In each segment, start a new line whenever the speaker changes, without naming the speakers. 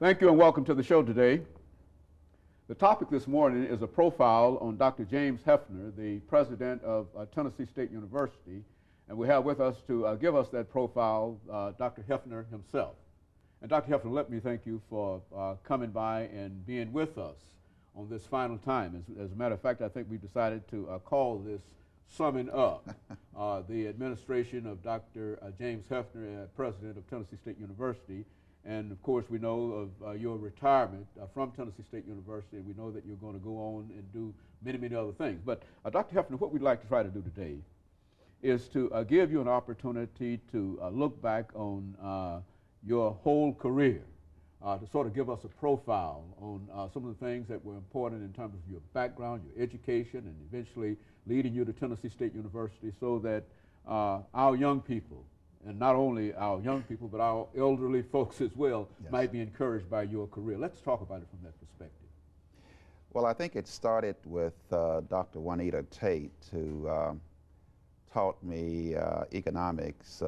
Thank you and welcome to the show today. The topic this morning is a profile on Dr. James Hefner, the president of Tennessee State University, and we have with us to give us that profile Dr. Hefner himself. And Dr. Hefner, let me thank you for coming by and being with us on this final time. As a matter of fact, I think we decided to call this Summing Up. The administration of Dr. James Hefner, president of Tennessee State University. And of course, we know of your retirement from Tennessee State University, and we know that you're going to go on and do many, many other things. But Dr. Hefner, what we'd like to try to do today is to give you an opportunity to look back on your whole career, to sort of give us a profile on some of the things that were important in terms of your background, your education, and eventually leading you to Tennessee State University, so that our young people, and not only our young people, but our elderly folks as well, yes, might be encouraged by your career. Let's talk about it from that perspective.
Well, I think it started with Dr. Juanita Tate, who taught me economics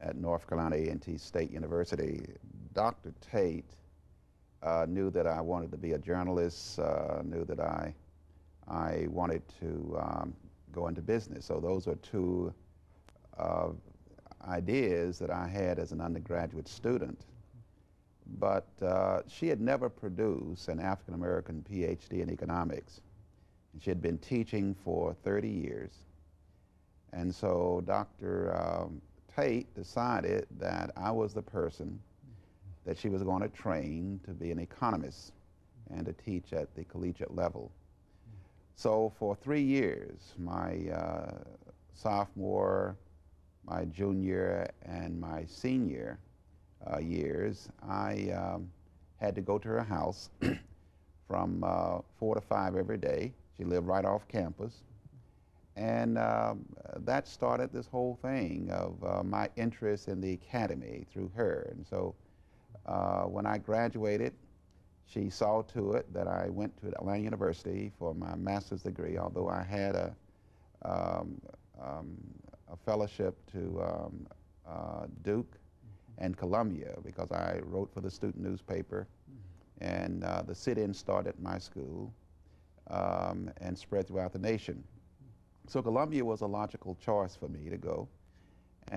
at North Carolina A&T State University. Dr. Tate knew that I wanted to be a journalist, knew that I wanted to go into business. So those are two ideas that I had as an undergraduate student. But she had never produced an African-American PhD in economics. And she had been teaching for 30 years. And so Dr. Tate decided that I was the person that she was going to train to be an economist and to teach at the collegiate level. So for 3 years, my sophomore, my junior, and my senior years, I had to go to her house from 4 to 5 every day. She lived right off campus. And that started this whole thing of my interest in the academy through her. And so when I graduated, she saw to it that I went to Atlanta University for my master's degree, although I had a fellowship to Duke and Columbia, because I wrote for the student newspaper, and the sit-in started at my school and spread throughout the nation. So Columbia was a logical choice for me to go,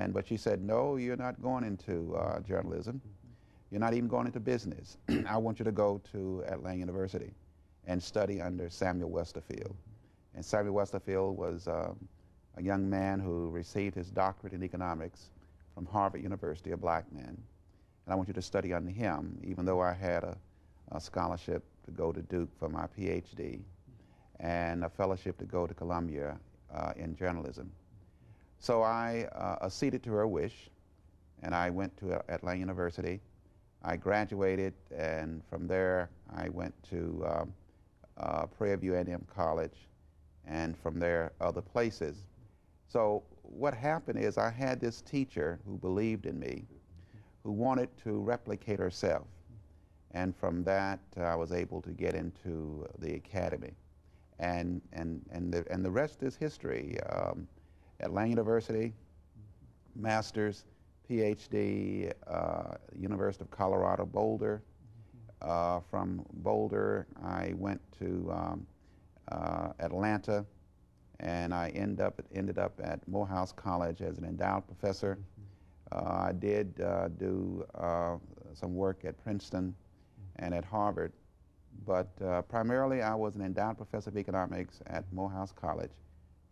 but she said, no, you're not going into journalism. You're not even going into business. I want you to go to Atlanta University and study under Samuel Westerfield. And Samuel Westerfield was a young man who received his doctorate in economics from Harvard University, a black man. And I want you to study under him, even though I had a scholarship to go to Duke for my PhD and a fellowship to go to Columbia in journalism. So I acceded to her wish, and I went to Atlanta University. I graduated, and from there I went to Prairie View A&M College, and from there other places. So what happened is I had this teacher who believed in me, who wanted to replicate herself. And from that, I was able to get into the academy. And the rest is history. Atlanta University, master's, PhD, University of Colorado, Boulder. From Boulder, I went to Atlanta, and I ended up at Morehouse College as an endowed professor. I did do some work at Princeton and at Harvard, but primarily I was an endowed professor of economics at Morehouse College.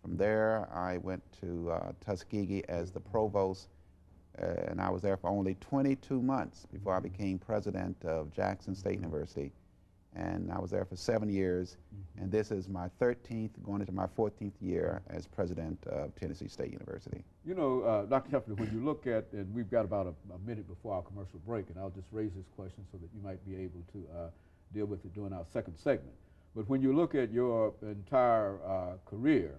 From there, I went to Tuskegee as the provost, and I was there for only 22 months before I became president of Jackson State University. And I was there for 7 years, and this is my 13th, going into my 14th year as president of Tennessee State University.
You know, Dr. Hefner, when you look at, and we've got about a minute before our commercial break, and I'll just raise this question so that you might be able to deal with it during our second segment. But when you look at your entire career,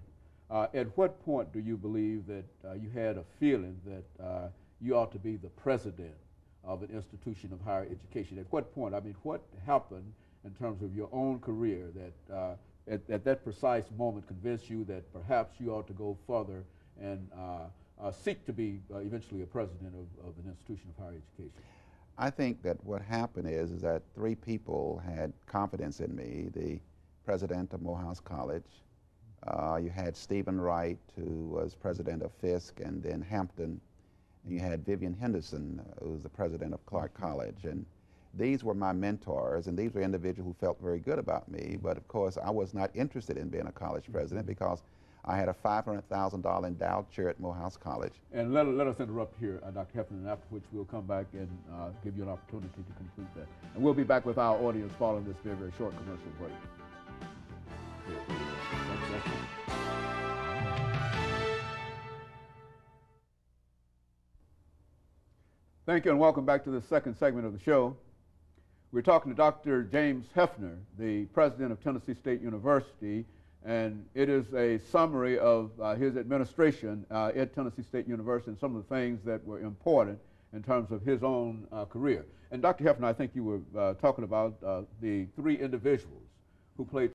at what point do you believe that you had a feeling that you ought to be the president of an institution of higher education? At what point? I mean, what happened in terms of your own career that at that precise moment convinced you that perhaps you ought to go further and seek to be eventually a president of an institution of higher education?
I think that what happened is that three people had confidence in me. The president of Morehouse College, you had Stephen Wright, who was president of Fisk, and then Hampton, and you had Vivian Henderson, who was the president of Clark College. And these were my mentors, and these were individuals who felt very good about me. But of course, I was not interested in being a college president because I had a $500,000 endowed chair at Morehouse College.
And let us interrupt here, Dr. Hefner, after which we'll come back and give you an opportunity to complete that. And we'll be back with our audience following this very, very short commercial break. Thank you, and welcome back to the second segment of the show. We're talking to Dr. James Hefner, the president of Tennessee State University, and it is a summary of his administration at Tennessee State University and some of the things that were important in terms of his own career. And Dr. Hefner, I think you were talking about the three individuals who played